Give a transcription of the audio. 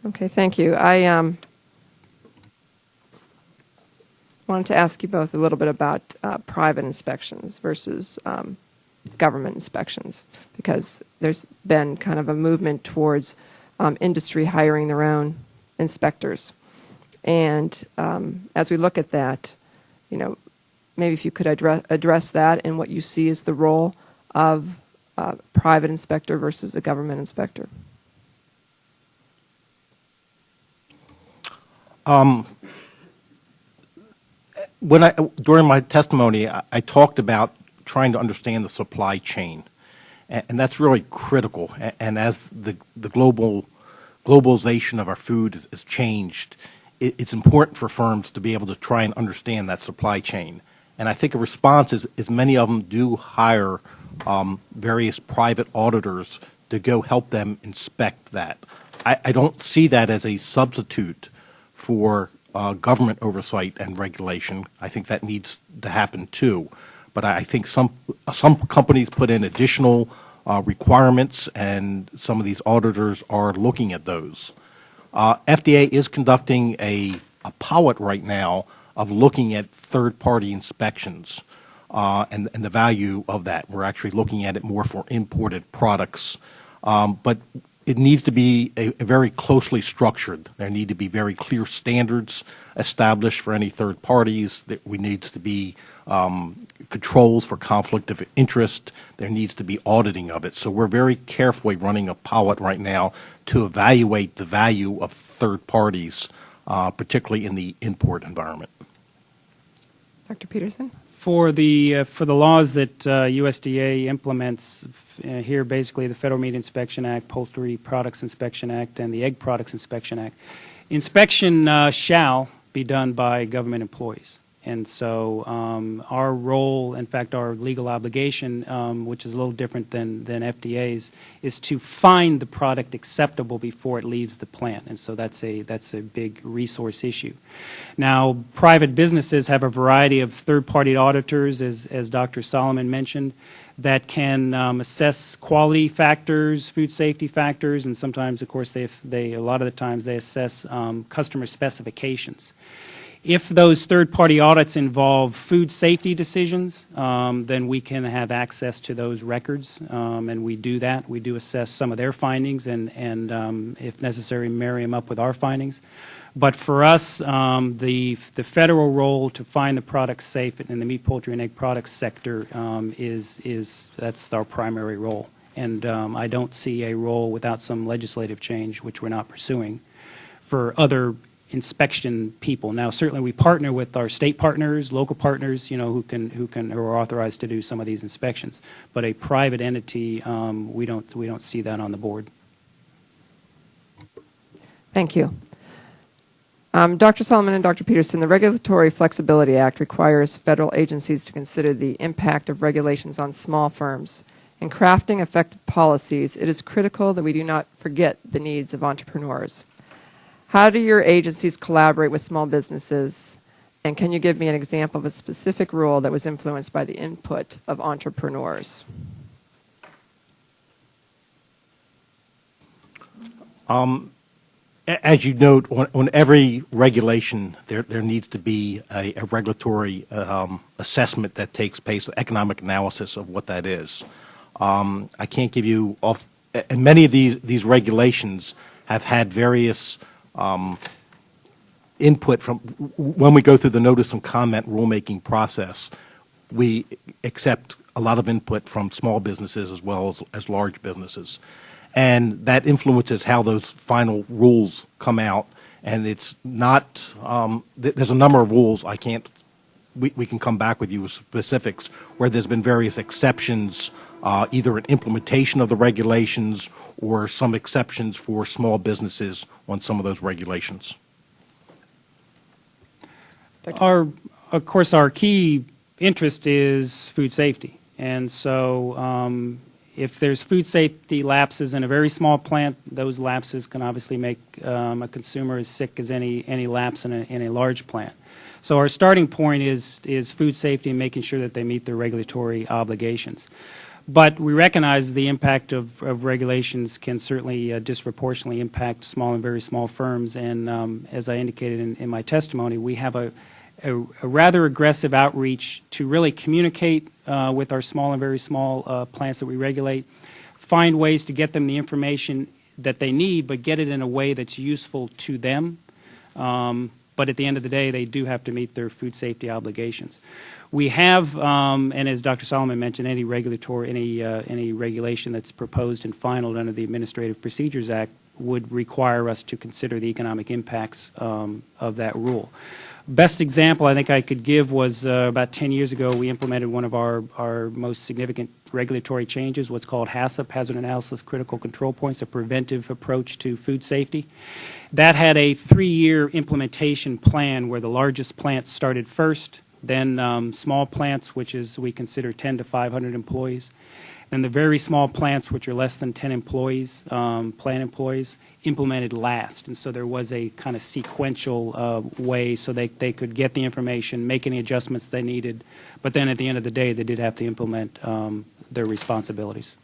Okay, thank you. I wanted to ask you both a little bit about private inspections versus government inspections, because there's been kind of a movement towards industry hiring their own inspectors. And as we look at that, maybe if you could address that and what you see as the role of a private inspector versus a government inspector. During my testimony, I talked about trying to understand the supply chain, and that's really critical. And as the globalization of our food has changed, it's important for firms to be able to try and understand that supply chain. And I think a response is many of them do hire various private auditors to go help them inspect that. I don't see that as a substitute for government oversight and regulation. I think that needs to happen too. But I think some companies put in additional requirements, and some of these auditors are looking at those. FDA is conducting a pilot right now of looking at third-party inspections and the value of that. We're actually looking at it more for imported products. But it needs to be a very closely structured. There need to be very clear standards established for any third parties. There needs to be controls for conflict of interest. There needs to be auditing of it. So we're very carefully running a pilot right now to evaluate the value of third parties, particularly in the import environment. Dr. Peterson? For the laws that USDA implements here, basically the Federal Meat Inspection Act, Poultry Products Inspection Act, and the Egg Products Inspection Act, inspection shall be done by government employees. And so our role, in fact, our legal obligation, which is a little different than FDA's, is to find the product acceptable before it leaves the plant. And so that's a big resource issue. Now, private businesses have a variety of third-party auditors, as Dr. Solomon mentioned, that can assess quality factors, food safety factors, and sometimes, of course, a lot of the times they assess customer specifications. If those third-party audits involve food safety decisions, then we can have access to those records, and we do that. We do assess some of their findings and if necessary, marry them up with our findings. But for us, the federal role to find the products safe in the meat, poultry, and egg products sector that's our primary role. And I don't see a role without some legislative change, which we're not pursuing, for other inspection people. Now, certainly we partner with our state partners, local partners, who are authorized to do some of these inspections. But a private entity, we don't see that on the board. Thank you. Dr. Solomon and Dr. Peterson, the Regulatory Flexibility Act requires federal agencies to consider the impact of regulations on small firms. In crafting effective policies, it is critical that we do not forget the needs of entrepreneurs. How do your agencies collaborate with small businesses, and can you give me an example of a specific rule that was influenced by the input of entrepreneurs? As you note, on every regulation, there needs to be a regulatory assessment that takes place, an economic analysis of what that is. I can't give you and many of these regulations have had various input from, when we go through the notice and comment rulemaking process, we accept a lot of input from small businesses as well as large businesses. And that influences how those final rules come out. And it's not, there's a number of rules we can come back with you with specifics where there's been various exceptions, either an implementation of the regulations or some exceptions for small businesses on some of those regulations. Of course, our key interest is food safety. And so if there's food safety lapses in a very small plant, those lapses can obviously make a consumer as sick as any lapse in a large plant. So our starting point is food safety and making sure that they meet their regulatory obligations. But we recognize the impact of regulations can certainly disproportionately impact small and very small firms. And as I indicated in my testimony, we have a rather aggressive outreach to really communicate with our small and very small plants that we regulate, find ways to get them the information that they need, but get it in a way that's useful to them. But at the end of the day, they do have to meet their food safety obligations. We have, and as Dr. Solomon mentioned, any regulation that's proposed and finalized under the Administrative Procedures Act would require us to consider the economic impacts of that rule. Best example I think I could give was about 10 years ago, we implemented one of our most significant regulatory changes, what's called HACCP, Hazard Analysis Critical Control Points, a preventive approach to food safety. That had a 3-year implementation plan where the largest plants started first, then small plants, which is we consider 10 to 500 employees, and the very small plants, which are less than 10 employees, plant employees, implemented last. And so there was a kind of sequential way so they could get the information, make any adjustments they needed, but then at the end of the day, they did have to implement their responsibilities.